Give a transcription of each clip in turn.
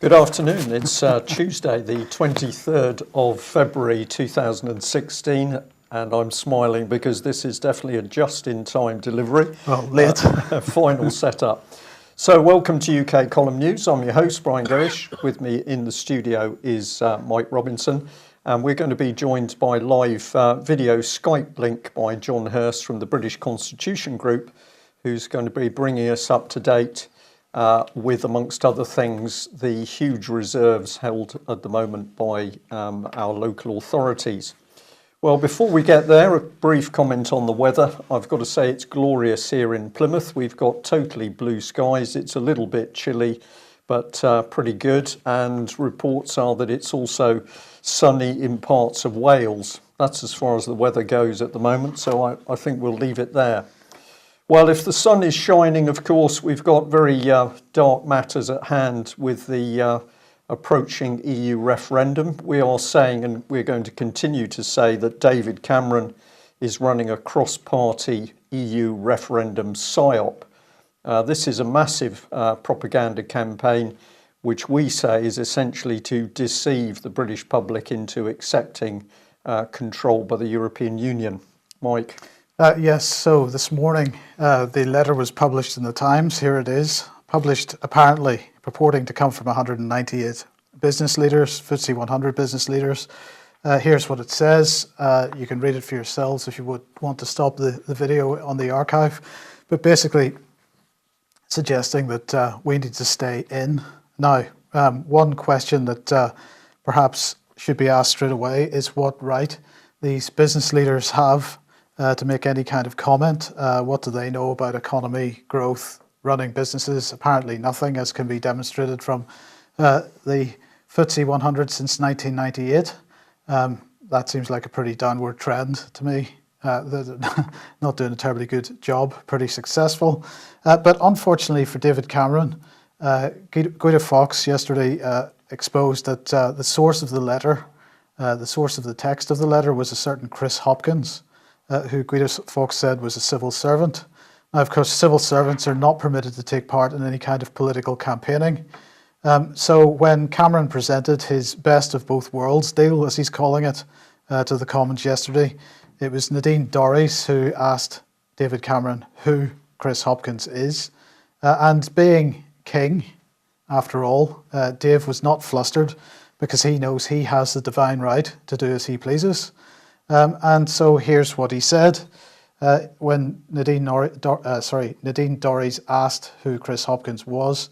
Good afternoon. It's Tuesday, the 23rd of February 2016, and I'm smiling because this is definitely a just-in-time delivery. Well, late. Final setup. So welcome to UK Column News. I'm your host, Brian Gerrish. With me in the studio is Mike Robinson, and we're going to be joined by live video Skype link by John Hurst from the British Constitution Group, who's going to be bringing us up to date with, amongst other things, the huge reserves held at the moment by our local authorities. Well, before we get there, a brief comment on the weather. I've got to say it's glorious here in Plymouth. We've got totally blue skies. It's a little bit chilly, but pretty good. And reports are that it's also sunny in parts of Wales. That's as far as the weather goes at the moment, so I think we'll leave it there. Well, if the sun is shining, of course, we've got very dark matters at hand with the approaching EU referendum. We are saying, and we're going to continue to say, that David Cameron is running a cross-party EU referendum psyop. This is a massive propaganda campaign, which we say is essentially to deceive the British public into accepting control by the European Union. Mike? Yes, so this morning the letter was published in the Times. Here it is, published apparently purporting to come from 198 business leaders, FTSE 100 business leaders. Here's what it says. You can read it for yourselves if you would want to stop the video on the archive. But basically suggesting that we need to stay in. Now, one question that perhaps should be asked straight away is what right these business leaders have to make any kind of comment. What do they know about economy, growth, running businesses? Apparently nothing, as can be demonstrated from the FTSE 100 since 1998. That seems like a pretty downward trend to me. They're not doing a terribly good job, pretty successful. But unfortunately for David Cameron, Guido Fawkes yesterday exposed that the source of the letter, the source of the text of the letter was a certain Chris Hopkins, who Guido Fawkes said was a civil servant. Now, of course, civil servants are not permitted to take part in any kind of political campaigning. So when Cameron presented his best of both worlds deal, as he's calling it, to the Commons yesterday, it was Nadine Dorries who asked David Cameron who Chris Hopkins is. And being king, after all, Dave was not flustered because he knows he has the divine right to do as he pleases. And so here's what he said when Nadine Dorries asked who Chris Hopkins was.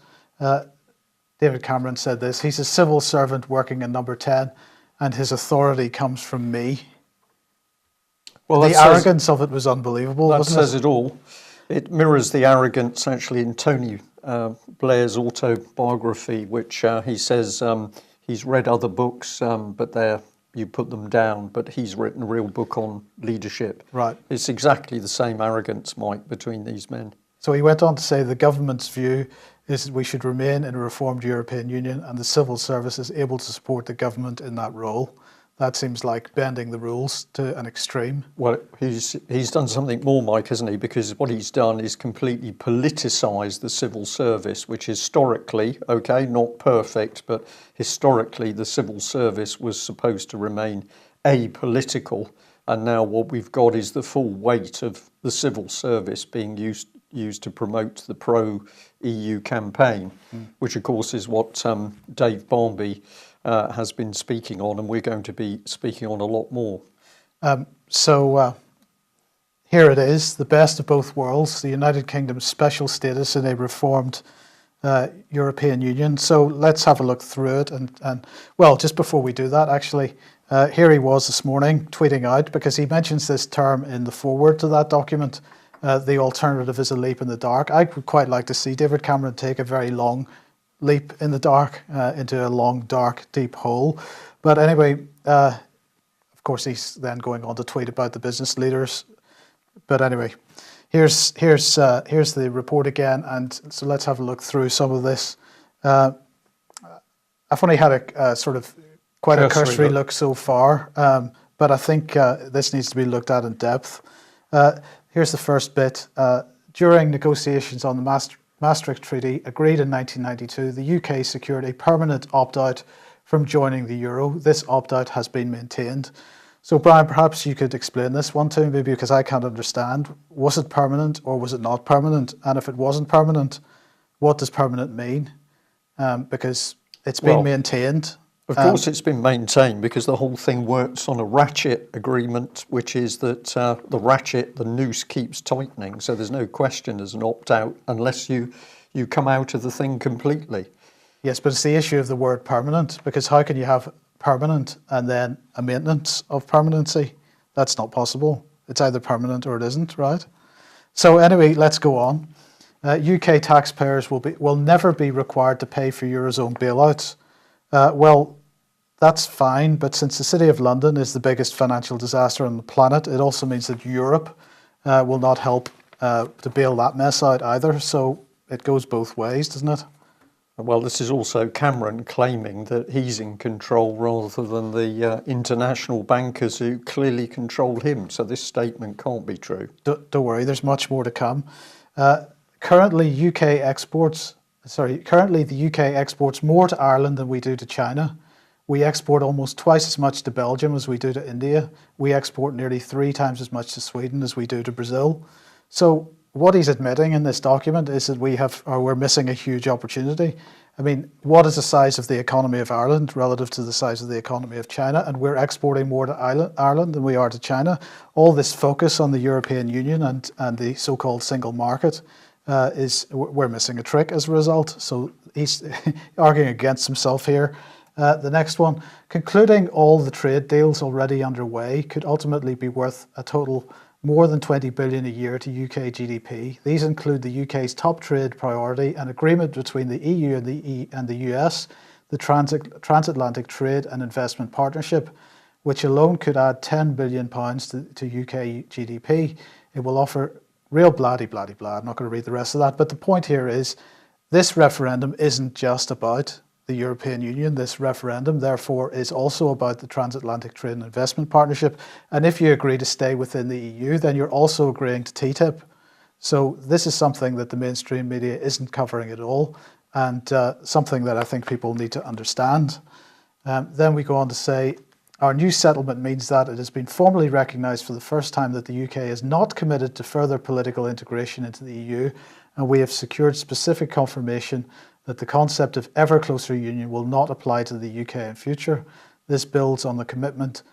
David Cameron said this: he's a civil servant working in Number 10 and his authority comes from me. Well, the arrogance of it was unbelievable, that wasn't it? says it all. It mirrors the arrogance actually in Tony Blair's autobiography, which he says he's read other books, but you put them down, but he's written a real book on leadership. Right. It's exactly the same arrogance, Mike, between these men. So he went on to say the government's view is that we should remain in a reformed European Union and the civil service is able to support the government in that role. That seems like bending the rules to an extreme. Well, he's done something more, Mike, hasn't he? Because what he's done is completely politicised the civil service, which historically, okay, not perfect, but historically the civil service was supposed to remain apolitical. And now what we've got is the full weight of the civil service being used to promote the pro-EU campaign, which of course is what Dave Barmby has been speaking on, and we're going to be speaking on a lot more. So here it is, the best of both worlds, the United Kingdom's special status in a reformed European Union. So let's have a look through it. And well, just before we do that, actually, here he was this morning tweeting out, because he mentions this term in the foreword to that document, the alternative is a leap in the dark. I would quite like to see David Cameron take a very long leap in the dark into a long, dark, deep hole. But anyway, of course, he's then going on to tweet about the business leaders. But anyway, here's the report again, and so let's have a look through some of this. I've only had a sort of quite a cursory look so far, but I think this needs to be looked at in depth. Here's the first bit. During negotiations on the Maastricht Treaty, agreed in 1992, the UK secured a permanent opt-out from joining the euro. This opt-out has been maintained. So Brian, perhaps you could explain this one to me, because I can't understand. Was it permanent or was it not permanent? And if it wasn't permanent, what does permanent mean? Because it's been maintained. Of course it's been maintained, because the whole thing works on a ratchet agreement, which is that the noose keeps tightening. So there's no question there's an opt-out unless you come out of the thing completely. Yes, but it's the issue of the word permanent, because how can you have permanent and then a maintenance of permanency? That's not possible. It's either permanent or it isn't, right? So anyway, let's go on. UK taxpayers will never be required to pay for Eurozone bailouts. Well, that's fine, but since the City of London is the biggest financial disaster on the planet, it also means that Europe will not help to bail that mess out either. So it goes both ways, doesn't it? Well, this is also Cameron claiming that he's in control rather than the international bankers who clearly control him. So this statement can't be true. Don't worry, there's much more to come. Currently, the UK exports more to Ireland than we do to China. We export almost twice as much to Belgium as we do to India. We export nearly 3 times as much to Sweden as we do to Brazil. So what he's admitting in this document is that we're missing a huge opportunity. I mean, what is the size of the economy of Ireland relative to the size of the economy of China? And we're exporting more to Ireland than we are to China. All this focus on the European Union and the so-called single market we're missing a trick as a result. So he's arguing against himself here. The next one, concluding all the trade deals already underway could ultimately be worth a total more than 20 billion a year to UK GDP. These include the UK's top trade priority, an agreement between the EU and the US, the Transatlantic Trade and Investment Partnership, which alone could add £10 billion to UK GDP. It will offer real blah-de-blah-de-blah. I'm not going to read the rest of that. But the point here is this referendum isn't just about the European Union. This referendum, therefore, is also about the Transatlantic Trade and Investment Partnership. And if you agree to stay within the EU, then you're also agreeing to TTIP. So this is something that the mainstream media isn't covering at all, and something that I think people need to understand. Then we go on to say, our new settlement means that it has been formally recognised for the first time that the UK is not committed to further political integration into the EU, and we have secured specific confirmation that the concept of ever closer union will not apply to the UK in future. This builds on the commitment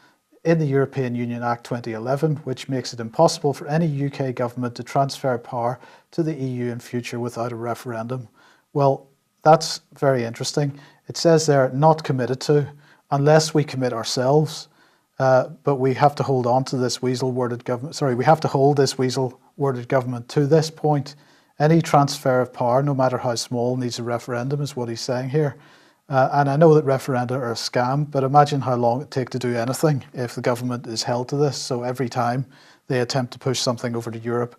in the European Union Act 2011, which makes it impossible for any UK government to transfer power to the EU in future without a referendum. Well, that's very interesting. It says they're not committed to, unless we commit ourselves, but we have to hold on to this weasel-worded government. Sorry, we have to hold this weasel-worded government to this point. Any transfer of power, no matter how small, needs a referendum, is what he's saying here. And I know that referenda are a scam, but imagine how long it takes to do anything if the government is held to this. So every time they attempt to push something over to Europe,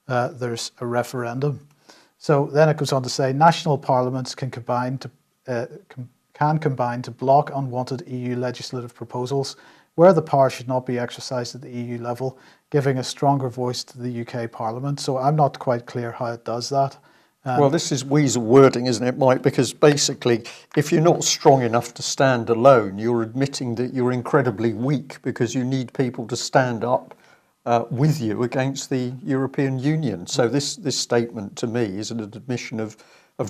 there's a referendum. So then it goes on to say, national parliaments can combine to block unwanted EU legislative proposals where the power should not be exercised at the EU level, giving a stronger voice to the UK Parliament. So I'm not quite clear how it does that. Well, this is weasel wording, isn't it, Mike? Because basically, if you're not strong enough to stand alone, you're admitting that you're incredibly weak because you need people to stand up with you against the European Union. So this statement to me is an admission of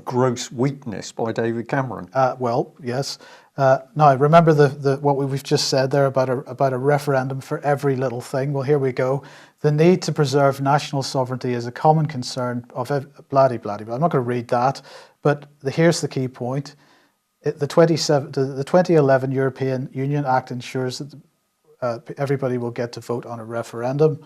gross weakness by David Cameron. Well, yes. Now, remember what we've just said there about a referendum for every little thing. Well, here we go. The need to preserve national sovereignty is a common concern of blah-de-blah-de-blah. I'm not going to read that, but here's the key point. The 2011 European Union Act ensures that everybody will get to vote on a referendum,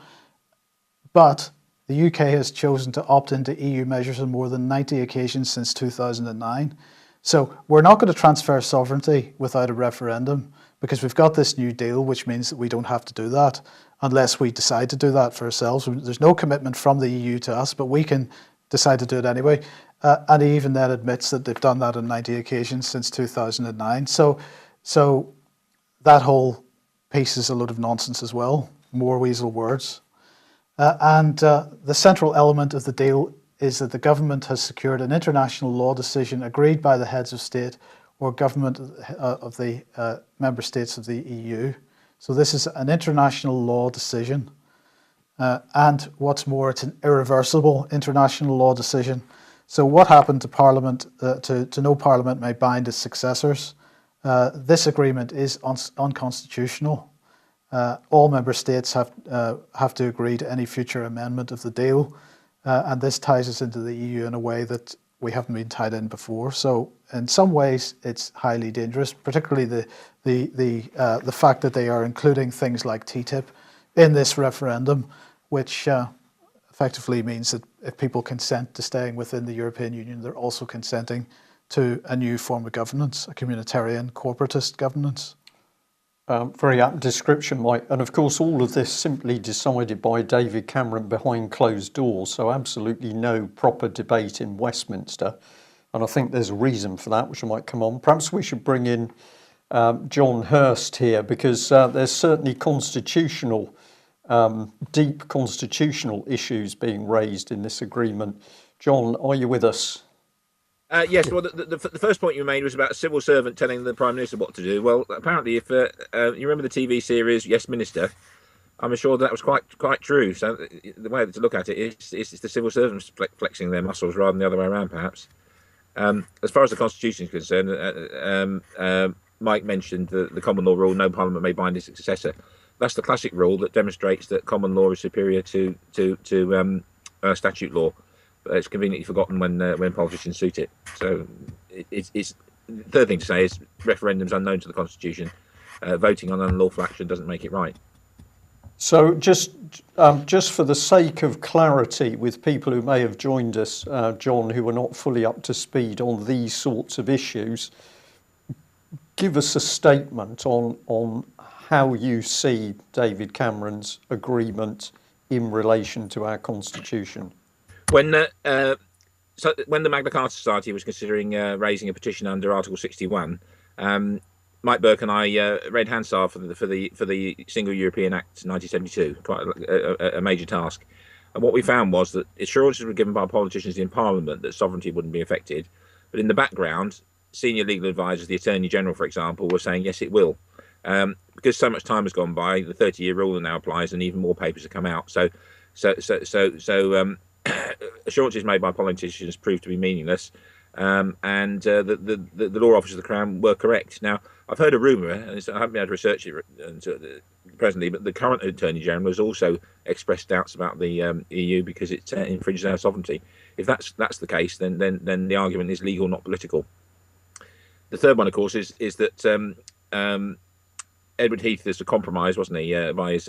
but the UK has chosen to opt into EU measures on more than 90 occasions since 2009. So we're not going to transfer sovereignty without a referendum because we've got this new deal, which means that we don't have to do that unless we decide to do that for ourselves. There's no commitment from the EU to us, but we can decide to do it anyway. And he even then admits that they've done that on 90 occasions since 2009. So that whole piece is a load of nonsense as well, more weasel words. And the central element of the deal is that the government has secured an international law decision agreed by the heads of state or government of the member states of the EU. So this is an international law decision. And what's more, it's an irreversible international law decision. So what happened to Parliament, to no Parliament may bind its successors? This agreement is unconstitutional. All member states have to agree to any future amendment of the deal, and this ties us into the EU in a way that we haven't been tied in before. So in some ways, it's highly dangerous, particularly the fact that they are including things like TTIP in this referendum, which effectively means that if people consent to staying within the European Union, they're also consenting to a new form of governance, a communitarian corporatist governance. Very apt description, Mike. And of course, all of this simply decided by David Cameron behind closed doors. So absolutely no proper debate in Westminster. And I think there's a reason for that, which I might come on. Perhaps we should bring in John Hurst here, because there's certainly deep constitutional issues being raised in this agreement. John, are you with us? Yes, well, the first point you made was about a civil servant telling the Prime Minister what to do. Well, apparently, if you remember the TV series Yes Minister, I'm sure that was quite true. So the way to look at it is the civil servants flexing their muscles rather than the other way around, perhaps. As far as the Constitution is concerned, Mike mentioned the common law rule: no Parliament may bind its successor. That's the classic rule that demonstrates that common law is superior to statute law. It's conveniently forgotten when politicians suit it. So it's the third thing to say is referendums unknown to the Constitution. Voting on unlawful action doesn't make it right. So just for the sake of clarity with people who may have joined us, John, who are not fully up to speed on these sorts of issues, give us a statement on how you see David Cameron's agreement in relation to our Constitution. When the Magna Carta Society was considering raising a petition under Article 61, Mike Burke and I read Hansard for the Single European Act 1972, quite a major task. And what we found was that assurances were given by politicians in Parliament that sovereignty wouldn't be affected, but in the background, senior legal advisors, the Attorney General, for example, were saying yes, it will. Because so much time has gone by, the 30-year rule now applies, and even more papers have come out. So assurances made by politicians proved to be meaningless, and the law officers of the Crown were correct. Now, I've heard a rumour, and I haven't been able to research it presently, but the current Attorney General has also expressed doubts about the EU because it infringes our sovereignty. If that's the case, then the argument is legal, not political. The third one, of course, is that Edward Heath is a compromise, wasn't he, by his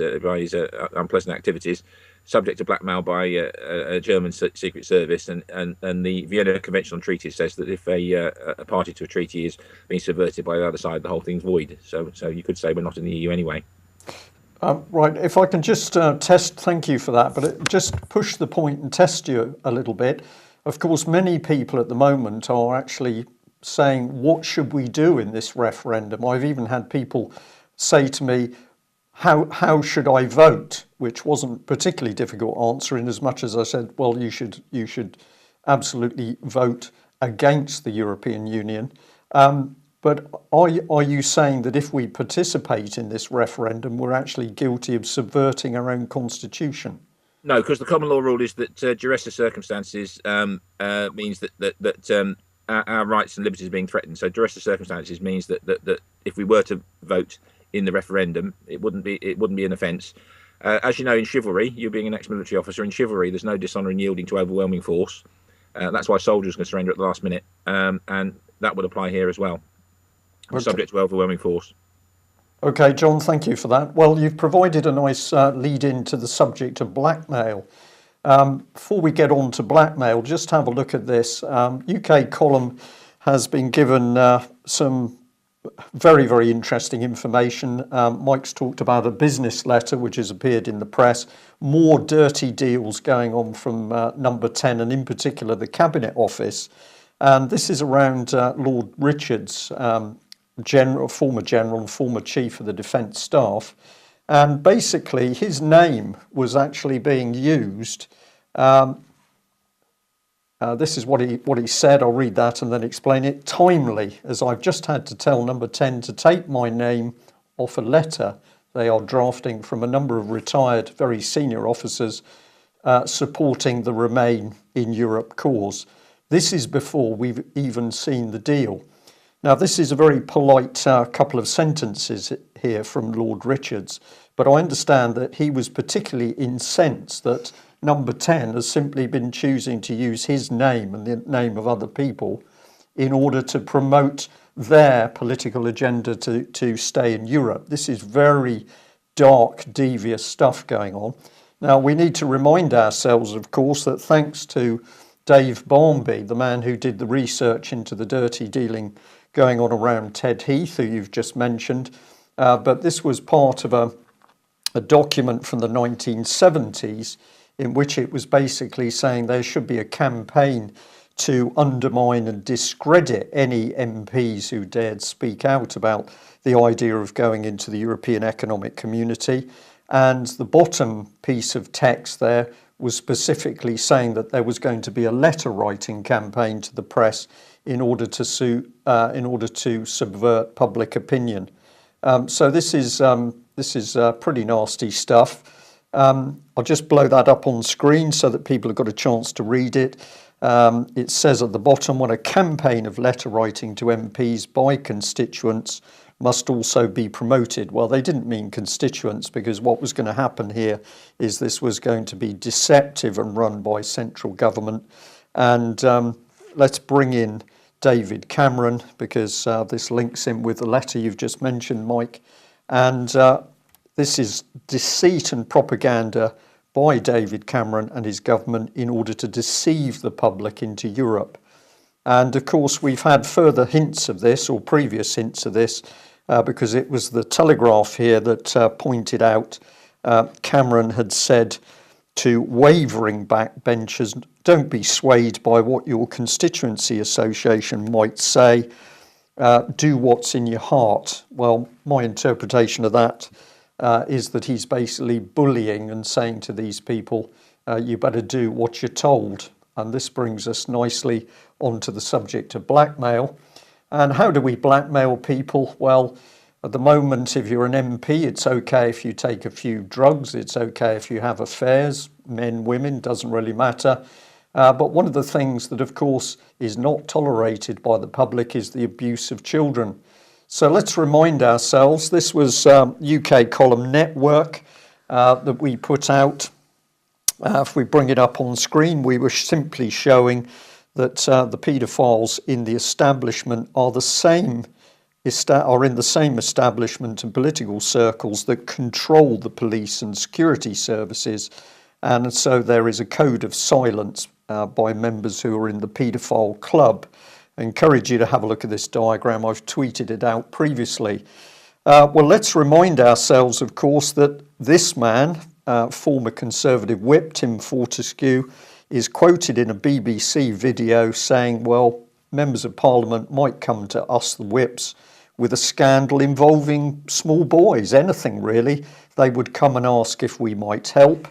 unpleasant activities, subject to blackmail by a German secret service, and the Vienna Convention on Treaties says that if a party to a treaty is being subverted by the other side, the whole thing's void. So you could say we're not in the EU anyway. Right, if I can just thank you for that, but just push the point and test you a little bit. Of course, many people at the moment are actually saying, what should we do in this referendum? I've even had people say to me, how should I vote? Which wasn't a particularly difficult answer, in as much as I said, well, you should absolutely vote against the European Union. But are you saying that if we participate in this referendum, we're actually guilty of subverting our own constitution? No, because the common law rule is that duress of circumstances means that our rights and liberties are being threatened. So duress of circumstances means that if we were to vote in the referendum, it wouldn't be an offence. As you know, in chivalry, you being an ex-military officer, in chivalry, there's no dishonour in yielding to overwhelming force. That's why soldiers can surrender at the last minute, and that would apply here as well. Okay. Subject to overwhelming force. Okay, John, thank you for that. Well, you've provided a nice lead in to the subject of blackmail. Before we get on to blackmail, just have a look at this. UK Column has been given some very, very interesting information. Mike's talked about a business letter which has appeared in the press, more dirty deals going on from Number 10, and in particular the Cabinet Office. And this is around Lord Richards, former general and former chief of the Defence Staff. And basically his name was actually being used This is what he said. I'll read that and then explain it. Timely, as I've just had to tell Number 10 to take my name off a letter they are drafting from a number of retired, very senior officers supporting the Remain in Europe cause. This is before we've even seen the deal. Now, this is a very polite couple of sentences here from Lord Richards, but I understand that he was particularly incensed that Number 10 has simply been choosing to use his name and the name of other people in order to promote their political agenda to stay in Europe. This is very dark, devious stuff going on. Now, we need to remind ourselves, of course, that thanks to Dave Barmby, the man who did the research into the dirty dealing going on around Ted Heath, who you've just mentioned, but this was part of a document from the 1970s in which it was basically saying there should be a campaign to undermine and discredit any MPs who dared speak out about the idea of going into the European Economic Community. And the bottom piece of text there was specifically saying that there was going to be a letter writing campaign to the press in order to subvert public opinion. So this is pretty nasty stuff. I'll just blow that up on screen so that people have got a chance to read it. It says at the bottom, when a campaign of letter writing to MPs by constituents must also be promoted. Well, they didn't mean constituents, because what was going to happen here is this was going to be deceptive and run by central government. And let's bring in David Cameron, because this links in with the letter you've just mentioned, Mike. And this is deceit and propaganda by David Cameron and his government in order to deceive the public into Europe. And of course, we've had further hints of this, or previous hints of this, because it was the Telegraph here that pointed out Cameron had said to wavering backbenchers, don't be swayed by what your constituency association might say, do what's in your heart. Well, my interpretation of that is that he's basically bullying and saying to these people, you better do what you're told. And this brings us nicely onto the subject of blackmail. And how do we blackmail people? Well, at the moment, if you're an MP, it's okay if you take a few drugs. It's okay if you have affairs, men, women, doesn't really matter. But one of the things that, of course, is not tolerated by the public is the abuse of children. So let's remind ourselves, this was UK Column Network that we put out. If we bring it up on screen, we were simply showing that the paedophiles in the establishment are in the same establishment and political circles that control the police and security services. And so there is a code of silence by members who are in the paedophile club. I encourage you to have a look at this diagram. I've tweeted it out previously. Well, let's remind ourselves, of course, that this man, former Conservative whip Tim Fortescue, is quoted in a BBC video saying, well, members of Parliament might come to us, the whips, with a scandal involving small boys, anything really. They would come and ask if we might help.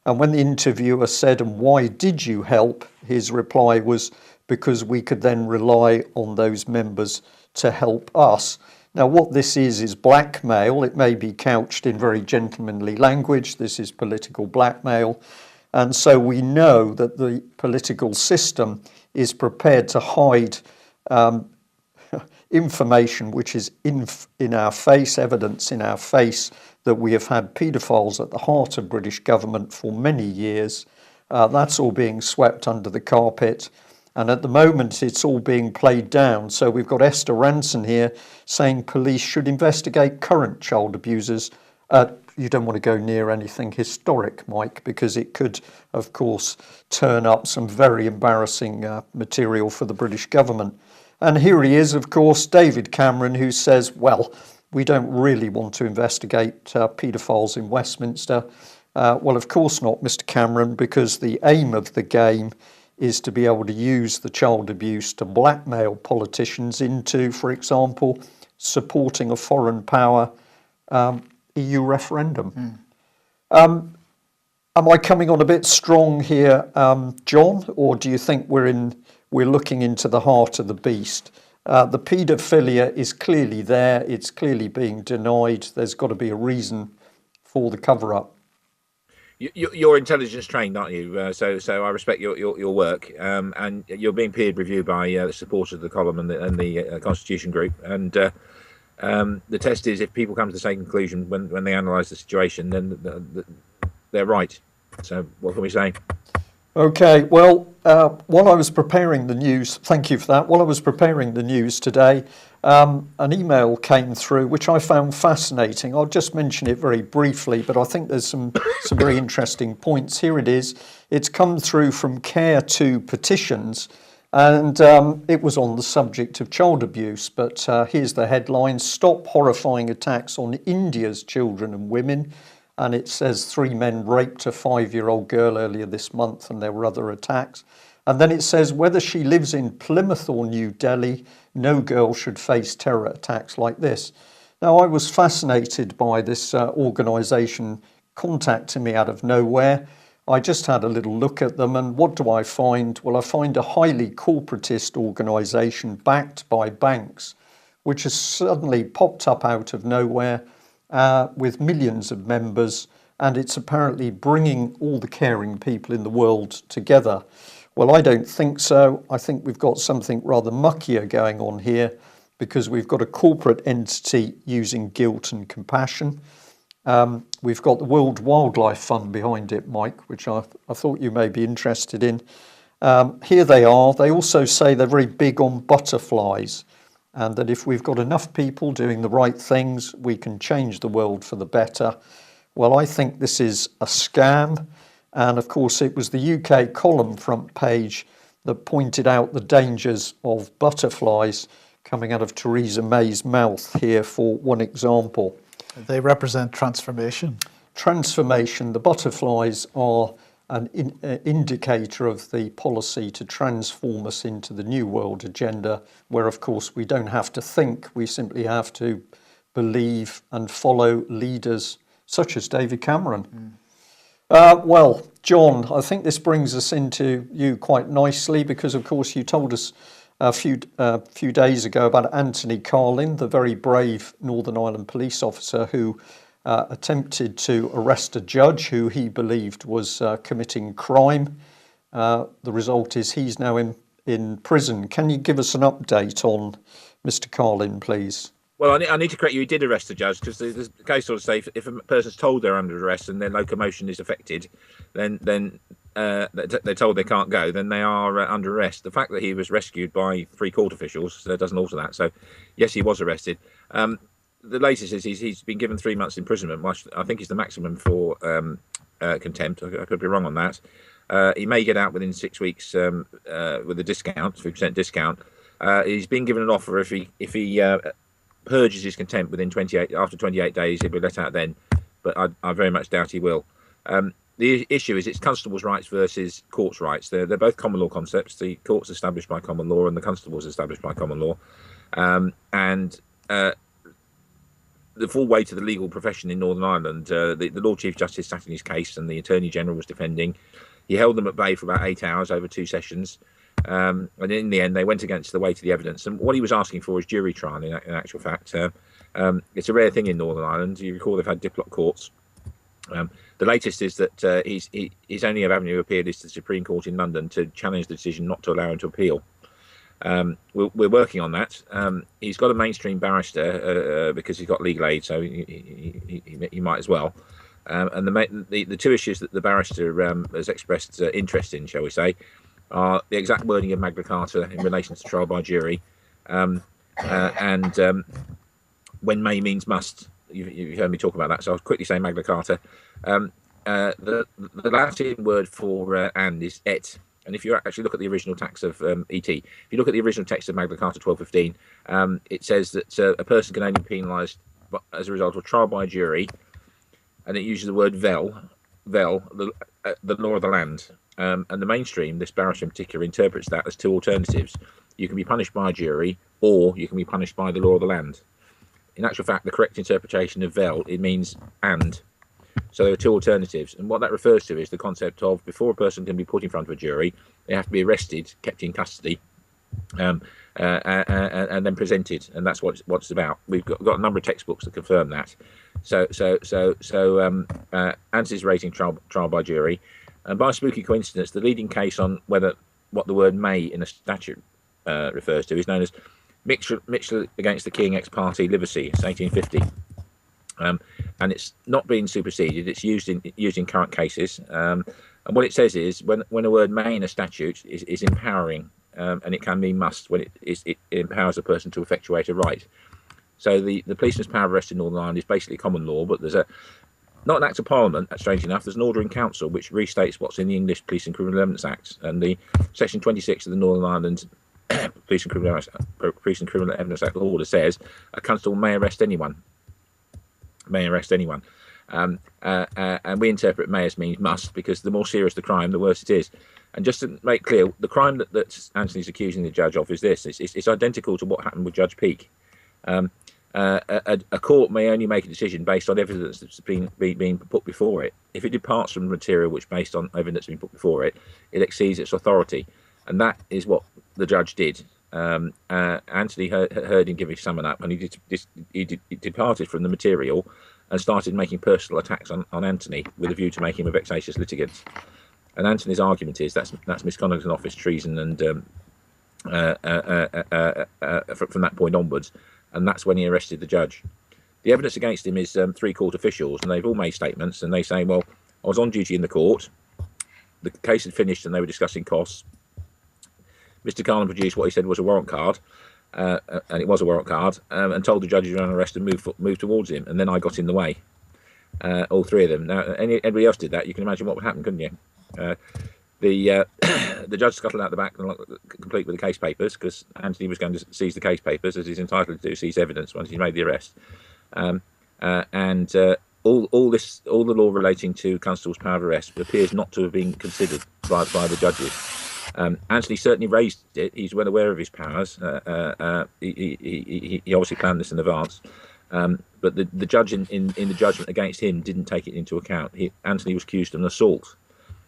And when the interviewer said, and why did you help? His reply was, because we could then rely on those members to help us. Now, what this is blackmail. It may be couched in very gentlemanly language. This is political blackmail. And so we know that the political system is prepared to hide information which is in our face, evidence in our face that we have had paedophiles at the heart of British government for many years. That's all being swept under the carpet. And at the moment, it's all being played down. So we've got Esther Ranson here saying police should investigate current child abusers. You don't want to go near anything historic, Mike, because it could, of course, turn up some very embarrassing material for the British government. And here he is, of course, David Cameron, who says, well, we don't really want to investigate paedophiles in Westminster. Well, of course not, Mr. Cameron, because the aim of the game is to be able to use the child abuse to blackmail politicians into, for example, supporting a foreign power EU referendum. Am I coming on a bit strong here, John, or do you think we're looking into the heart of the beast? The paedophilia is clearly there. It's clearly being denied. There's got to be a reason for the cover-up. You're intelligence trained, aren't you? So I respect your work, and you're being peer reviewed by the supporters of the column and the Constitution Group. And the test is, if people come to the same conclusion when they analyse the situation, then they're right. So what can we say? Okay, well, while I was preparing the news, thank you for that. While I was preparing the news today, an email came through which I found fascinating. I'll just mention it very briefly, but I think there's some very interesting points. Here it is. It's come through from Care2 Petitions, and it was on the subject of child abuse. But here's the headline: Stop horrifying attacks on India's children and women. And it says 3 men raped a 5-year-old girl earlier this month, and there were other attacks. And then it says, whether she lives in Plymouth or New Delhi, no girl should face terror attacks like this. Now, I was fascinated by this organisation contacting me out of nowhere. I just had a little look at them, and what do I find? Well, I find a highly corporatist organisation backed by banks, which has suddenly popped up out of nowhere, with millions of members, and it's apparently bringing all the caring people in the world together. Well, I don't think so. I think we've got something rather muckier going on here, because we've got a corporate entity using guilt and compassion. We've got the World Wildlife Fund behind it, Mike, which I thought you may be interested in. Here they are. They also say they're very big on butterflies, and that if we've got enough people doing the right things, we can change the world for the better. Well, I think this is a scam. And of course, it was the UK column front page that pointed out the dangers of butterflies, coming out of Theresa May's mouth here for one example. They represent transformation. Transformation. The butterflies are an indicator of the policy to transform us into the new world agenda, where of course we don't have to think, we simply have to believe and follow leaders such as David Cameron. Well, John, I think this brings us into you quite nicely, because of course you told us a few days ago about Anthony Carlin, the very brave Northern Ireland police officer who attempted to arrest a judge who he believed was committing crime. The result is he's now in prison. Can you give us an update on Mr. Carlin, please? Well, I need to correct you. He did arrest the judge, because the case law says if a person's told they're under arrest and their locomotion is affected, then they're told they can't go, then they are under arrest. The fact that he was rescued by 3 court officials doesn't alter that. So, yes, he was arrested. The latest is he's been given 3 months imprisonment, which I think is the maximum for contempt. I could be wrong on that. He may get out within 6 weeks with a discount, 3% discount. He's been given an offer if he purges his contempt after 28 days, he'll be let out then. But I very much doubt he will. The issue is it's constables' rights versus courts' rights. They're both common law concepts. The court's established by common law, and the constables established by common law. The full weight of the legal profession in Northern Ireland, the Lord Chief Justice sat in his case, and the Attorney General was defending. He held them at bay for about 8 hours over 2 sessions. And in the end, they went against the weight of the evidence. And what he was asking for is jury trial, in actual fact. It's a rare thing in Northern Ireland. You recall they've had diplomat courts. The latest is that his only avenue of appeal is to the Supreme Court in London to challenge the decision not to allow him to appeal. We're working on that. He's got a mainstream barrister because he's got legal aid, so he might as well. And the 2 issues that the barrister has expressed interest in, shall we say, are the exact wording of Magna Carta in relation to trial by jury, and when may means must. You've heard me talk about that, so I'll quickly say Magna Carta. The Latin word for and is et. And if you actually look at the original text of ET, if you look at the original text of Magna Carta 1215, it says that a person can only be penalised as a result of trial by jury, and it uses the word vel, the law of the land. And the mainstream, this barrister in particular, interprets that as 2 alternatives. You can be punished by a jury, or you can be punished by the law of the land. In actual fact, the correct interpretation of vel, it means and. So there are two alternatives, and what that refers to is the concept of before a person can be put in front of a jury, they have to be arrested, kept in custody, and then presented, and that's what it's about. We've got a number of textbooks that confirm that. So Anthony's raising trial by jury, and by spooky coincidence, the leading case on whether what the word "may" in a statute refers to is known as Mitchell against the King ex parte Livesey, it's 1850. And it's not being superseded. It's used in current cases. And what it says is when a word "may" in a statute is empowering, and it can mean must when it empowers a person to effectuate a right. So the policeman's power of arrest in Northern Ireland is basically common law, but there's not an act of Parliament, strangely enough. There's an order in council which restates what's in the English Police and Criminal Evidence Act, and the section 26 of the Northern Ireland Police and Criminal Evidence Act order says a constable may arrest anyone. And we interpret "may" as means must, because the more serious the crime, the worse it is. And just to make clear, the crime that Anthony's accusing the judge of is this. It's identical to what happened with Judge Peake. A court may only make a decision based on evidence that's been put before it. If it departs from material which based on evidence being put before it, it exceeds its authority. And that is what the judge did. Anthony heard him give his summon up, and he departed from the material and started making personal attacks on Anthony with a view to make him a vexatious litigant. And Anthony's argument is that's misconduct in office, treason, and from that point onwards, and that's when he arrested the judge. The evidence against him is three court officials, and they've all made statements, and they say, well, I was on duty in the court, the case had finished and they were discussing costs. Mr. Carlin produced what he said was a warrant card, and it was a warrant card, and told the judge he was under arrest and move towards him, and then I got in the way. All three of them. Now, anybody else did that, you can imagine what would happen, couldn't you? The judge scuttled out the back, complete with the case papers, because Anthony was going to seize the case papers, as he's entitled to seize evidence once he's made the arrest. All the law relating to constable's power of arrest appears not to have been considered by the judges. Anthony certainly raised it. He's well aware of his powers. He obviously planned this in advance. But the judge in the judgment against him didn't take it into account. Anthony was accused of an assault.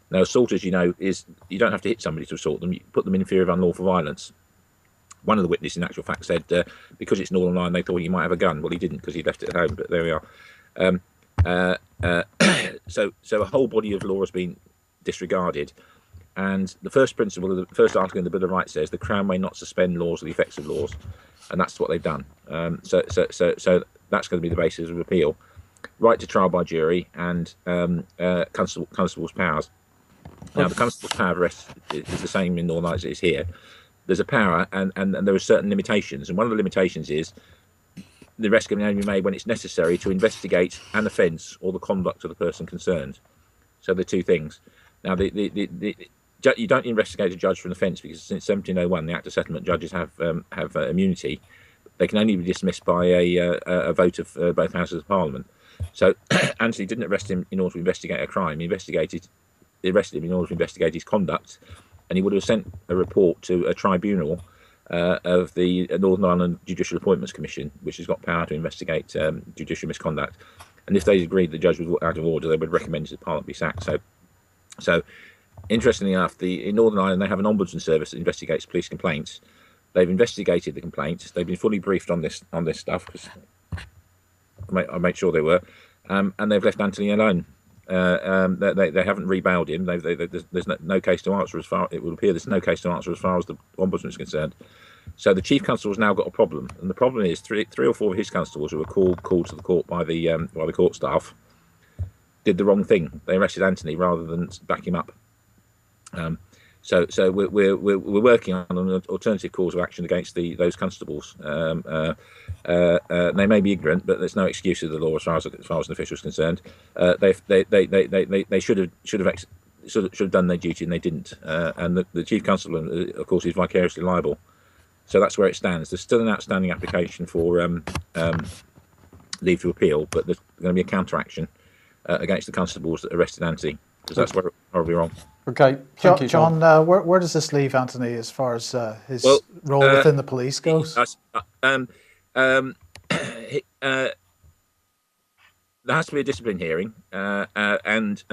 Now, assault, as you know, is you don't have to hit somebody to assault them. You put them in fear of unlawful violence. One of the witnesses, in actual fact, said because it's Northern Ireland, they thought he might have a gun. Well, he didn't, because he left it at home. But there we are. So a whole body of law has been disregarded. And the first principle, the first article in the Bill of Rights says the Crown may not suspend laws or the effects of laws, and that's what they've done. So that's going to be the basis of appeal. Right to trial by jury and constable's powers. Now, the constable's power of arrest is the same in Northern Ireland as it is here. There's a power, and there are certain limitations, and one of the limitations is the arrest can only be made when it's necessary to investigate an offence or the conduct of the person concerned. So the two things. Now, you don't investigate a judge for an offence because since 1701, the Act of Settlement, judges have immunity. They can only be dismissed by a vote of both houses of Parliament. So Anthony didn't arrest him in order to investigate a crime. He arrested him in order to investigate his conduct, and he would have sent a report to a tribunal of the Northern Ireland Judicial Appointments Commission, which has got power to investigate judicial misconduct. And if they agreed the judge was out of order, they would recommend that Parliament be sacked. So interestingly enough, in Northern Ireland, they have an ombudsman service that investigates police complaints. They've investigated the complaints. They've been fully briefed on this stuff, because I made sure they were, and they've left Anthony alone. They haven't rebailed him. There's no case to answer as far. It would appear there's no case to answer as far as the ombudsman is concerned. So the chief constable's now got a problem, and the problem is three or four of his constables who were called to the court by the court staff did the wrong thing. They arrested Anthony rather than back him up. So we're working on an alternative cause of action against those constables. They may be ignorant, but there's no excuse of the law as far as an official is concerned. They should have done their duty, and they didn't. And the chief constable, of course, is vicariously liable. So that's where it stands. There's still an outstanding application for leave to appeal, but there's going to be a counter action against the constables that arrested Anthony, because that's where we're horribly wrong. Okay, thank you, John. Where does this leave Anthony as far as his role within the police goes? The there has to be a discipline hearing, and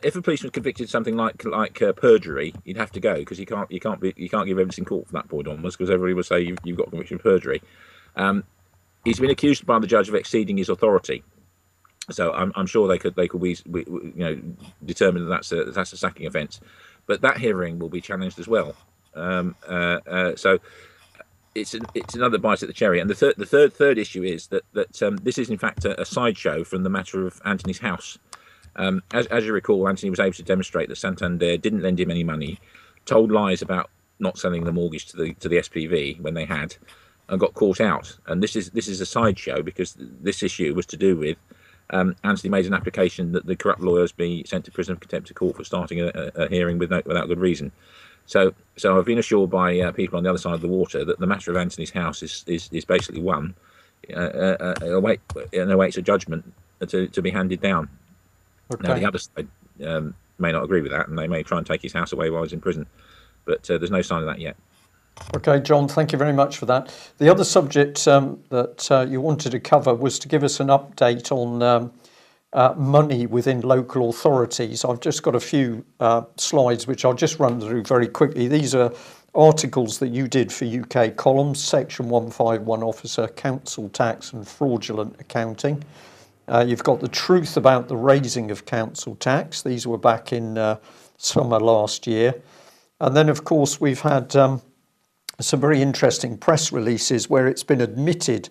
if a policeman's convicted of something like perjury, he'd have to go, because you can't give evidence in court from that point onwards, because everybody will say you've got conviction of perjury. He's been accused by the judge of exceeding his authority, so I'm sure they could determine that that's a sacking offence, but that hearing will be challenged as well. So it's another bite at the cherry. And the third issue is that this is in fact a sideshow from the matter of Anthony's house. As you recall, Anthony was able to demonstrate that Santander didn't lend him any money, told lies about not selling the mortgage to the SPV when they had, and got caught out. And this is a sideshow, because this issue was to do with Anthony made an application that the corrupt lawyers be sent to prison for contempt of court for starting a hearing without good reason. So I've been assured by people on the other side of the water that the matter of Anthony's house is basically won. Awaits a judgment to be handed down. Okay. Now the other side may not agree with that, and they may try and take his house away while he's in prison, but there's no sign of that yet. Okay, John, thank you very much for that. The other subject that you wanted to cover was to give us an update on money within local authorities. I've just got a few slides which I'll just run through very quickly. These are articles that you did for UK Columns, Section 151 Officer, Council Tax and Fraudulent Accounting. You've got the truth about the raising of council tax. These were back in summer last year. And then, of course, we've had some very interesting press releases where it's been admitted.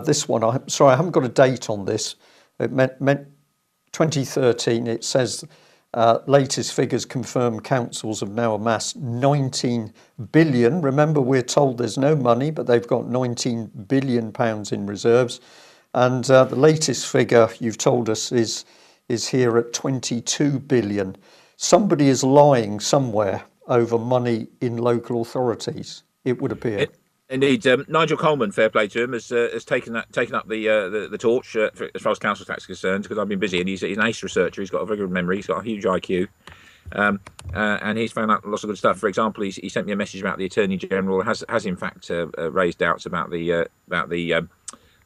This one, I haven't got a date on this. It meant 2013. It says latest figures confirm councils have now amassed 19 billion. Remember, we're told there's no money, but they've got 19 billion pounds in reserves. And the latest figure you've told us is here at 22 billion. Somebody is lying somewhere over money in local authorities, it would appear. Indeed, Nigel Coleman, fair play to him, has taken up the torch as far as council tax is concerned, because I've been busy, and he's an ace researcher. He's got a very good memory. He's got a huge IQ, and he's found out lots of good stuff. For example, he sent me a message about the Attorney General has in fact raised doubts about the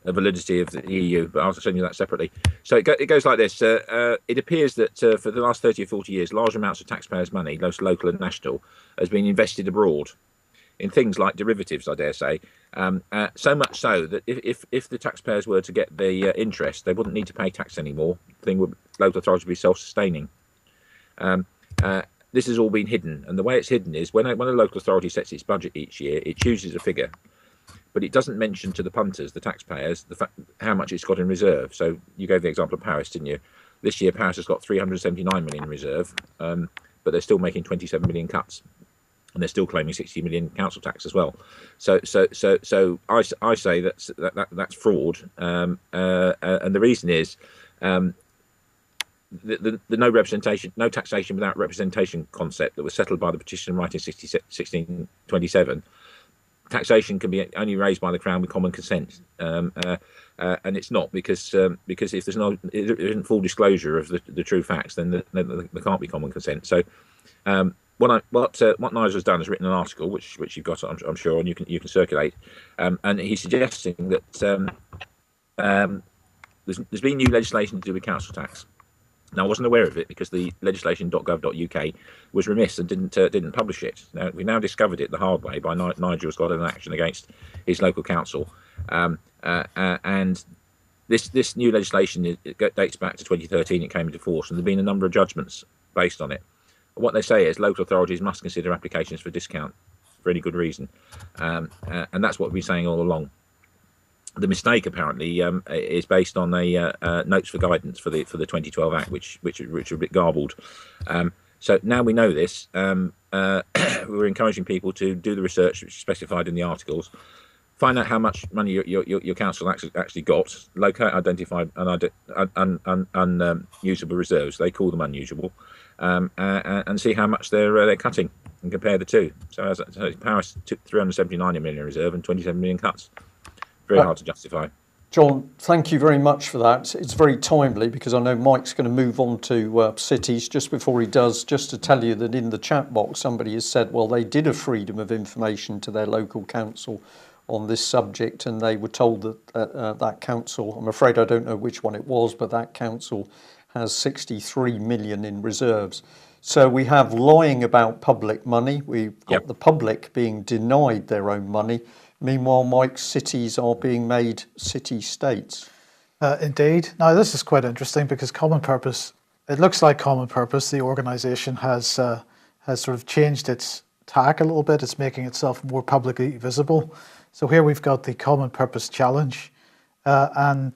validity of the EU, but I'll send you that separately. So it goes like this. It appears that for the last 30 or 40 years, large amounts of taxpayers' money, both local and national, has been invested abroad in things like derivatives, I dare say. So much so that if the taxpayers were to get the interest, they wouldn't need to pay tax anymore. Local authorities would be self-sustaining. This has all been hidden, and the way it's hidden is when a local authority sets its budget each year, it chooses a figure, but it doesn't mention to the punters, the taxpayers, how much it's got in reserve. So you gave the example of Paris, didn't you? This year, Paris has got 379 million in reserve, but they're still making 27 million cuts, and they're still claiming 60 million council tax as well. So I say that's fraud, and the reason is the no representation, no taxation without representation concept that was settled by the Petition Right in 1627. Taxation can be only raised by the Crown with common consent, and it's not because if there isn't full disclosure of the true facts, then there can't be common consent. So what Nigel has done is written an article which you've got, I'm sure, and you can circulate, and he's suggesting that there's been new legislation to do with council tax. Now, I wasn't aware of it because the legislation.gov.uk was remiss and didn't publish it. Now we now discovered it the hard way by Nigel's got an action against his local council, and this new legislation dates back to 2013. It came into force, and there've been a number of judgments based on it. What they say is local authorities must consider applications for discount for any good reason, and that's what we've been saying all along. The mistake apparently is based on a notes for guidance for the 2012 Act, which are a bit garbled. So now we know this. We're encouraging people to do the research which is specified in the articles, find out how much money your council actually got, locate identified unusable reserves. They call them unusable, and see how much they're cutting and compare the two. So Paris took 379 million in reserve and 27 million cuts. Very hard to justify. John, thank you very much for that. It's very timely because I know Mike's going to move on to cities. Just before he does, just to tell you that in the chat box, somebody has said, well, they did a freedom of information to their local council on this subject, and they were told that that council, I'm afraid I don't know which one it was, but that council has 63 million in reserves. So we have lying about public money. We've got the public being denied their own money. Meanwhile, Mike's cities are being made city-states. Indeed. Now, this is quite interesting because Common Purpose, it looks like Common Purpose, the organisation has sort of changed its tack a little bit. It's making itself more publicly visible. So here we've got the Common Purpose Challenge, and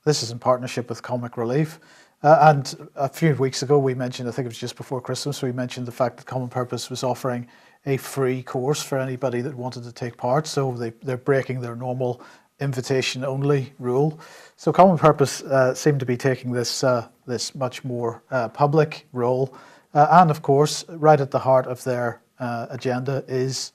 this is in partnership with Comic Relief. And a few weeks ago we mentioned, I think it was just before Christmas, we mentioned the fact that Common Purpose was offering a free course for anybody that wanted to take part. So they're breaking their normal invitation-only rule. So Common Purpose seem to be taking this this much more public role, and of course, right at the heart of their agenda is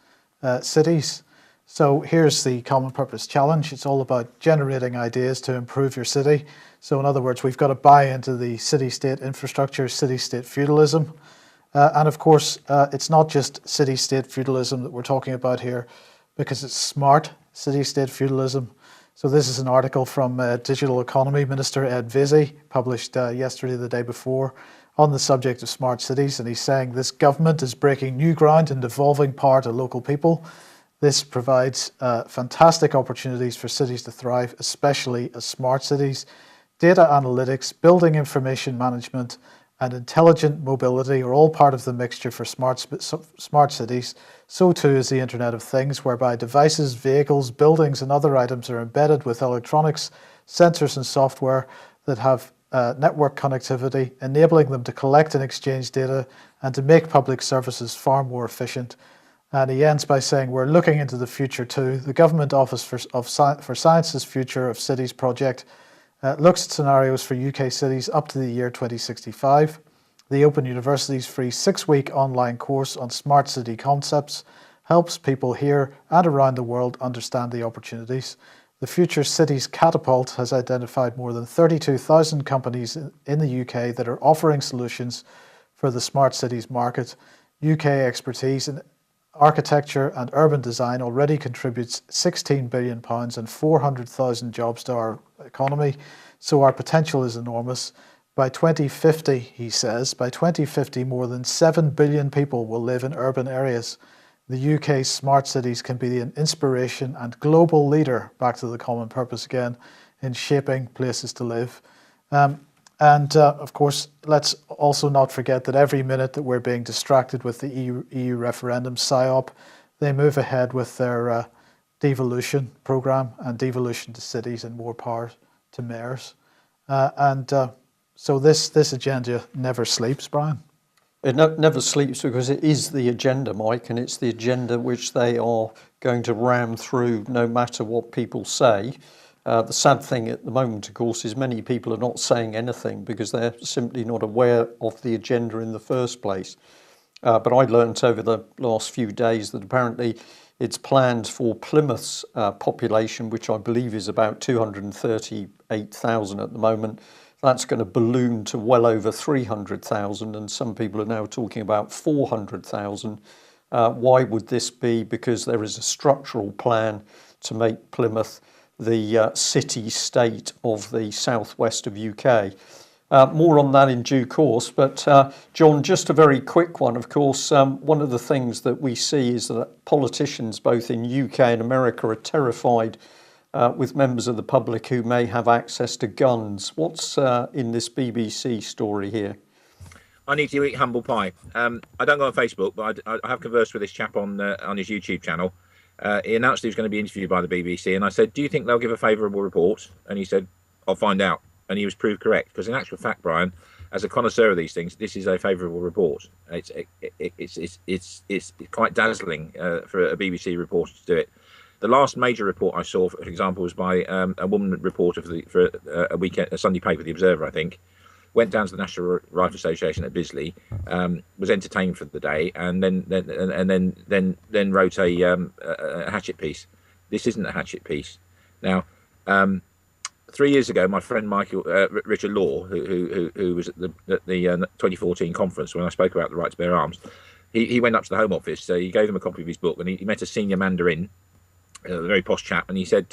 cities. So here's the Common Purpose Challenge. It's all about generating ideas to improve your city. So in other words, we've got to buy into the city-state infrastructure, city-state feudalism. And of course, it's not just city-state feudalism that we're talking about here, because it's smart city-state feudalism. So this is an article from Digital Economy Minister Ed Vaizey, published yesterday, the day before, on the subject of smart cities. And he's saying this government is breaking new ground and devolving power to local people. This provides fantastic opportunities for cities to thrive, especially as smart cities. Data analytics, building information management, and intelligent mobility are all part of the mixture for smart cities. So too is the Internet of Things, whereby devices, vehicles, buildings, and other items are embedded with electronics, sensors, and software that have network connectivity, enabling them to collect and exchange data and to make public services far more efficient. And he ends by saying, we're looking into the future too. The Government Office for Science's Future of Cities project looks at scenarios for UK cities up to the year 2065. The Open University's free 6-week online course on smart city concepts helps people here and around the world understand the opportunities. The Future Cities Catapult has identified more than 32,000 companies in the UK that are offering solutions for the smart cities market. UK expertise in architecture and urban design already contributes £16 billion and 400,000 jobs to our economy, so our potential is enormous. By 2050, he says, by 2050 more than 7 billion people will live in urban areas. The UK's smart cities can be an inspiration and global leader, back to the Common Purpose again, in shaping places to live. Of course, let's also not forget that every minute that we're being distracted with the EU referendum PSYOP, they move ahead with their devolution programme and devolution to cities and more power to mayors. So this agenda never sleeps, Brian. It never sleeps because it is the agenda, Mike, and it's the agenda which they are going to ram through no matter what people say. The sad thing at the moment, of course, is many people are not saying anything because they're simply not aware of the agenda in the first place. But I learnt over the last few days that apparently it's planned for Plymouth's population, which I believe is about 238,000 at the moment. That's going to balloon to well over 300,000, and some people are now talking about 400,000. Why would this be? Because there is a structural plan to make Plymouth the city-state of the southwest of UK. More on that in due course, but John, just a very quick one. Of course, one of the things that we see is that politicians both in UK and America are terrified with members of the public who may have access to guns. What's in this BBC story here? I need to eat humble pie. I don't go on Facebook, but I have conversed with this chap on his YouTube channel. He announced he was going to be interviewed by the BBC, and I said, do you think they'll give a favourable report? And he said, I'll find out. And he was proved correct, because in actual fact, Brian, as a connoisseur of these things, this is a favourable report. It's quite dazzling for a BBC reporter to do it. The last major report I saw, for example, was by a woman reporter for a Sunday paper, The Observer, I think. Went down to the National Rifle Association at Bisley, was entertained for the day, and then wrote a hatchet piece. This isn't a hatchet piece. Now, 3 years ago, my friend Richard Law, who was at the 2014 conference when I spoke about the right to bear arms, he went up to the Home Office. So he gave them a copy of his book, and he met a senior Mandarin a very posh chap, and he said,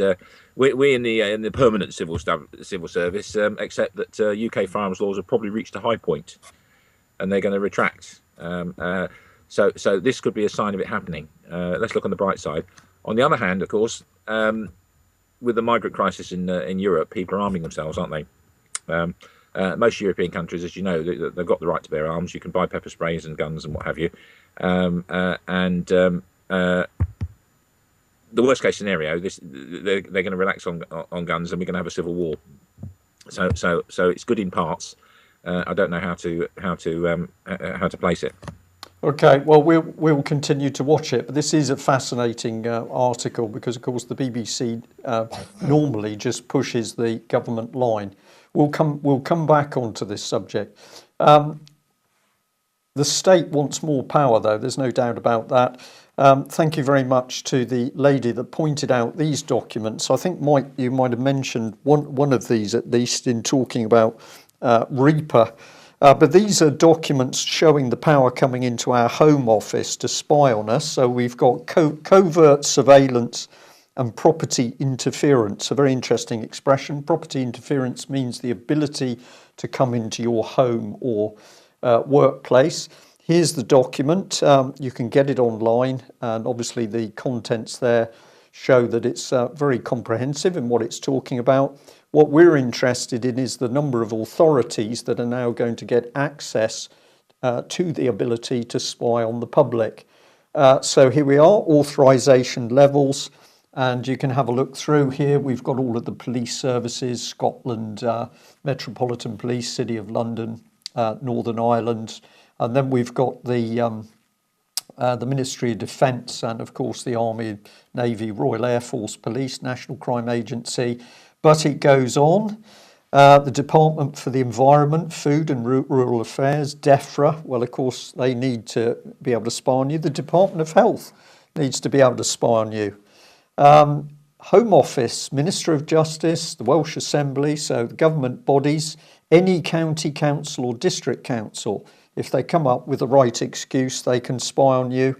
"We in the permanent civil service accept that UK firearms laws have probably reached a high point, and they're going to retract. So this could be a sign of it happening. Let's look on the bright side. On the other hand, of course, with the migrant crisis in Europe, people are arming themselves, aren't they? Most European countries, as you know, they've got the right to bear arms. You can buy pepper sprays and guns and what have you. The worst case scenario, they're going to relax on guns, and we're going to have a civil war. So it's good in parts. I don't know how to place it. Okay, well, we'll continue to watch it, but this is a fascinating article because, of course, the BBC normally just pushes the government line. We'll come back onto this subject. The state wants more power, though. There's no doubt about that. Thank you very much to the lady that pointed out these documents. I think, Mike, you might have mentioned one of these at least in talking about Reaper. But these are documents showing the power coming into our Home Office to spy on us. So we've got covert surveillance and property interference, a very interesting expression. Property interference means the ability to come into your home or workplace. Here's the document. You can get it online, and obviously the contents there show that it's very comprehensive in what it's talking about. What we're interested in is the number of authorities that are now going to get access to the ability to spy on the public. So here we are, authorisation levels, and you can have a look through here. We've got all of the police services, Scotland, Metropolitan Police, City of London, Northern Ireland, and then we've got the Ministry of Defence and, of course, the Army, Navy, Royal Air Force, Police, National Crime Agency. But it goes on. The Department for the Environment, Food and Rural Affairs, DEFRA, well, of course, they need to be able to spy on you. The Department of Health needs to be able to spy on you. Home Office, Minister of Justice, the Welsh Assembly, so the government bodies, any county council or district council, if they come up with the right excuse, they can spy on you,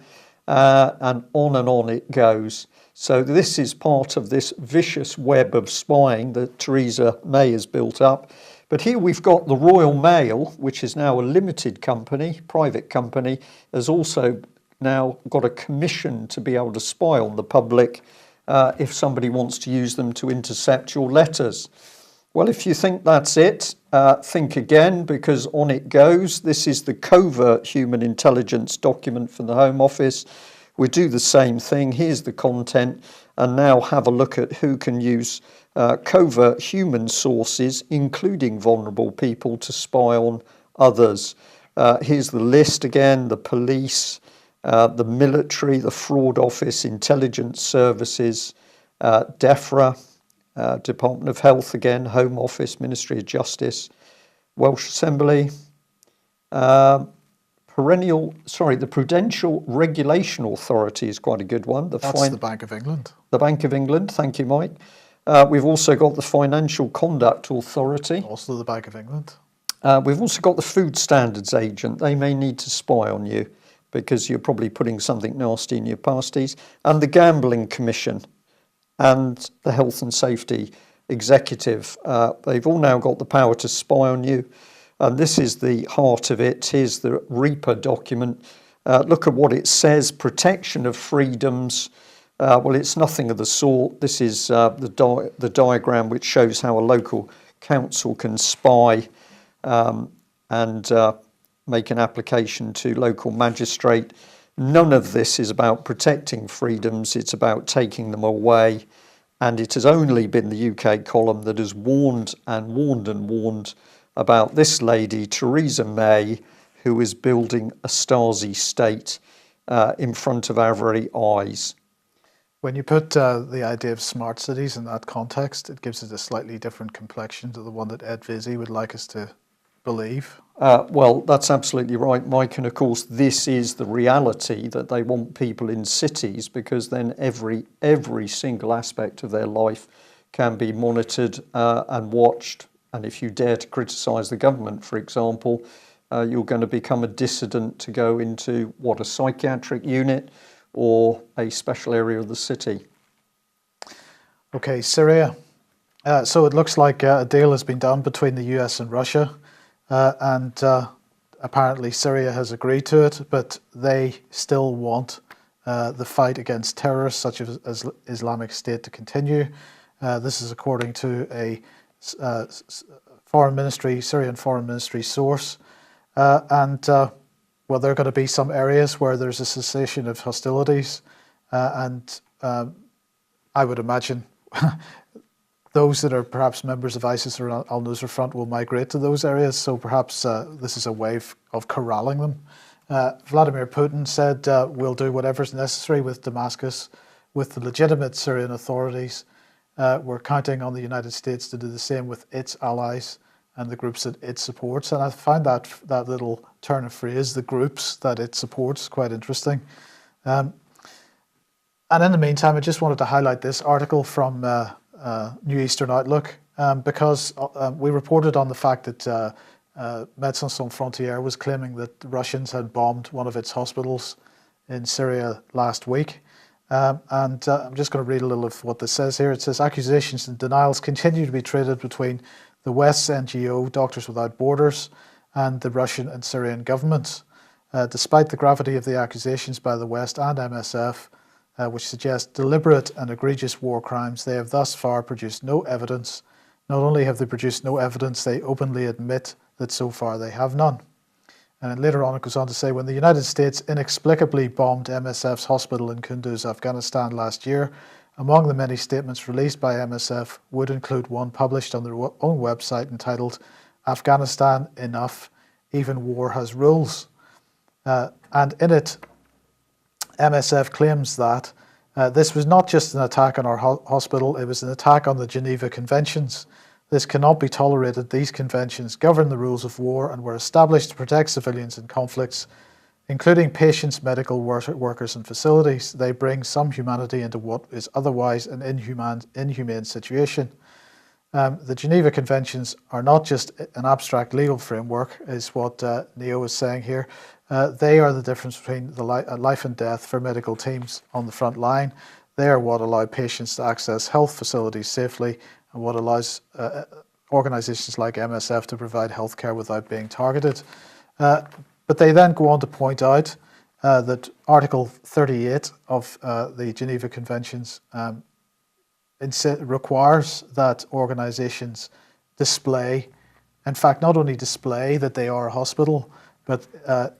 and on it goes. So this is part of this vicious web of spying that Theresa May has built up. But here we've got the Royal Mail, which is now a limited company, private company, has also now got a commission to be able to spy on the public if somebody wants to use them to intercept your letters. Well, if you think that's it, think again, because on it goes. This is the covert human intelligence document from the Home Office. We do the same thing. Here's the content, and now have a look at who can use covert human sources, including vulnerable people, to spy on others. Here's the list again: the police, the military, the fraud office, intelligence services, DEFRA, Department of Health again, Home Office, Ministry of Justice, Welsh Assembly, the Prudential Regulation Authority is quite a good one. That's the Bank of England. The Bank of England, thank you, Mike. We've also got the Financial Conduct Authority. Also the Bank of England. We've also got the Food Standards Agent. They may need to spy on you because you're probably putting something nasty in your pasties. And the Gambling Commission and the Health and Safety Executive. They've all now got the power to spy on you. And this is the heart of it. Here's the Reaper document. Look at what it says: protection of freedoms. Well, it's nothing of the sort. This is the diagram which shows how a local council can spy and make an application to local magistrate. None of this is about protecting freedoms. It's about taking them away. And it has only been the UK column that has warned about this lady, Theresa May, who is building a Stasi state in front of our very eyes. When you put the idea of smart cities in that context, it gives it a slightly different complexion to the one that Ed Vizy would like us to believe. Well, that's absolutely right, Mike. And of course, this is the reality, that they want people in cities because then every single aspect of their life can be monitored and watched. And if you dare to criticise the government, for example, you're going to become a dissident to go into, a psychiatric unit or a special area of the city. Okay, Syria. So it looks like a deal has been done between the US and Russia, and apparently Syria has agreed to it, but they still want the fight against terrorists such as Islamic State to continue. This is according to a Syrian Foreign Ministry source. Well, there are going to be some areas where there's a cessation of hostilities, and I would imagine those that are perhaps members of ISIS or al-Nusra Front will migrate to those areas. So perhaps this is a way of corralling them. Vladimir Putin said, we'll do whatever's necessary with Damascus, with the legitimate Syrian authorities. We're counting on the United States to do the same with its allies and the groups that it supports. And I find that little turn of phrase, the groups that it supports, quite interesting. And in the meantime, I just wanted to highlight this article from New Eastern Outlook, because we reported on the fact that Médecins Sans Frontières was claiming that the Russians had bombed one of its hospitals in Syria last week. I'm just going to read a little of what this says here. It says, accusations and denials continue to be traded between the West's NGO, Doctors Without Borders, and the Russian and Syrian governments. Despite the gravity of the accusations by the West and MSF, which suggest deliberate and egregious war crimes, they have thus far produced no evidence. Not only have they produced no evidence, they openly admit that so far they have none. And then later on it goes on to say, when the United States inexplicably bombed MSF's hospital in Kunduz, Afghanistan last year, among the many statements released by MSF would include one published on their own website entitled, Afghanistan Enough, Even War Has Rules. And in it, MSF claims that this was not just an attack on our hospital, it was an attack on the Geneva Conventions. This cannot be tolerated. These conventions govern the rules of war and were established to protect civilians in conflicts, including patients, medical workers and facilities. They bring some humanity into what is otherwise an inhumane situation. The Geneva Conventions are not just an abstract legal framework, is what Neo is saying here. They are the difference between the life and death for medical teams on the front line. They are what allow patients to access health facilities safely and what allows organisations like MSF to provide healthcare without being targeted. But they then go on to point out that Article 38 of the Geneva Conventions requires that organisations display, in fact, not only display that they are a hospital, but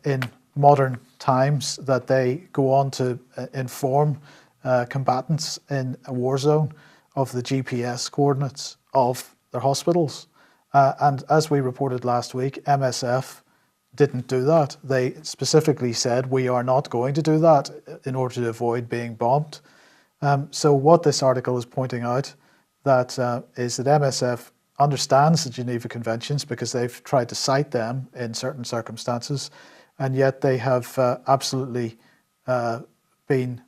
in modern times that they go on to inform combatants in a war zone of the GPS coordinates of their hospitals. And as we reported last week, MSF didn't do that. They specifically said, we are not going to do that in order to avoid being bombed. So what this article is pointing out is that MSF understands the Geneva Conventions because they've tried to cite them in certain circumstances, and yet they have absolutely been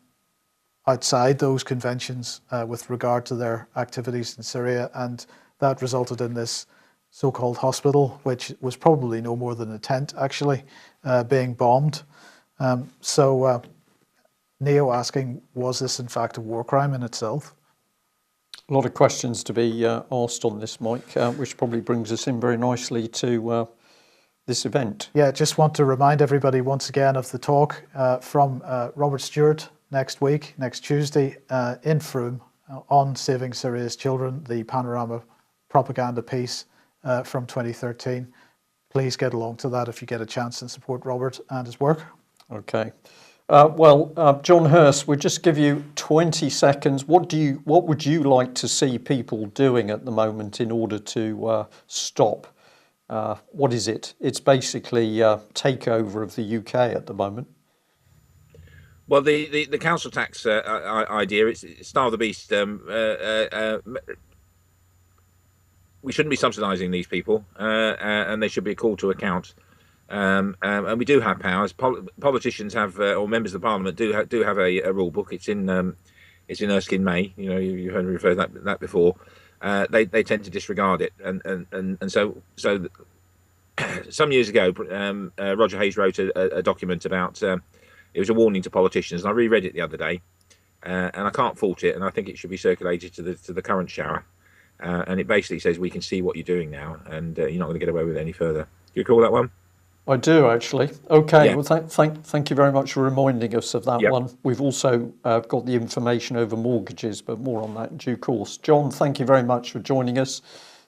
outside those conventions with regard to their activities in Syria, and that resulted in this so-called hospital, which was probably no more than a tent actually, being bombed. Neo asking, was this in fact a war crime in itself? A lot of questions to be asked on this, Mike, which probably brings us in very nicely to this event. Yeah, just want to remind everybody once again of the talk from Robert Stewart next week, next Tuesday, in Frome, on Saving Syria's Children, the Panorama propaganda piece from 2013. Please get along to that if you get a chance and support Robert and his work. Okay. John Hirst, we'll just give you 20 seconds. What would you like to see people doing at the moment in order to stop? What is it? It's basically takeover of the UK at the moment. Well, the council tax idea, it's Star of the Beast. We shouldn't be subsidising these people, and they should be called to account. And we do have powers. Politicians have, or members of the Parliament do have a rule book. It's in Erskine May. You know, you heard me refer to that before. They tend to disregard it, and so some years ago, Roger Hayes wrote a document about. It was a warning to politicians, and I reread it the other day. and I can't fault it, and I think it should be circulated to the current shower. And it basically says we can see what you're doing now, and you're not going to get away with it any further. Do you call that one? I do actually. Okay, Yeah. well, thank you very much for reminding us of that Yep. one. We've also got the information over mortgages, but more on that in due course. John, thank you very much for joining us.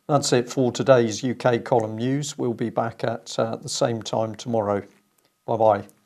That's it for today's UK Column News. We'll be back at the same time tomorrow. Bye-bye.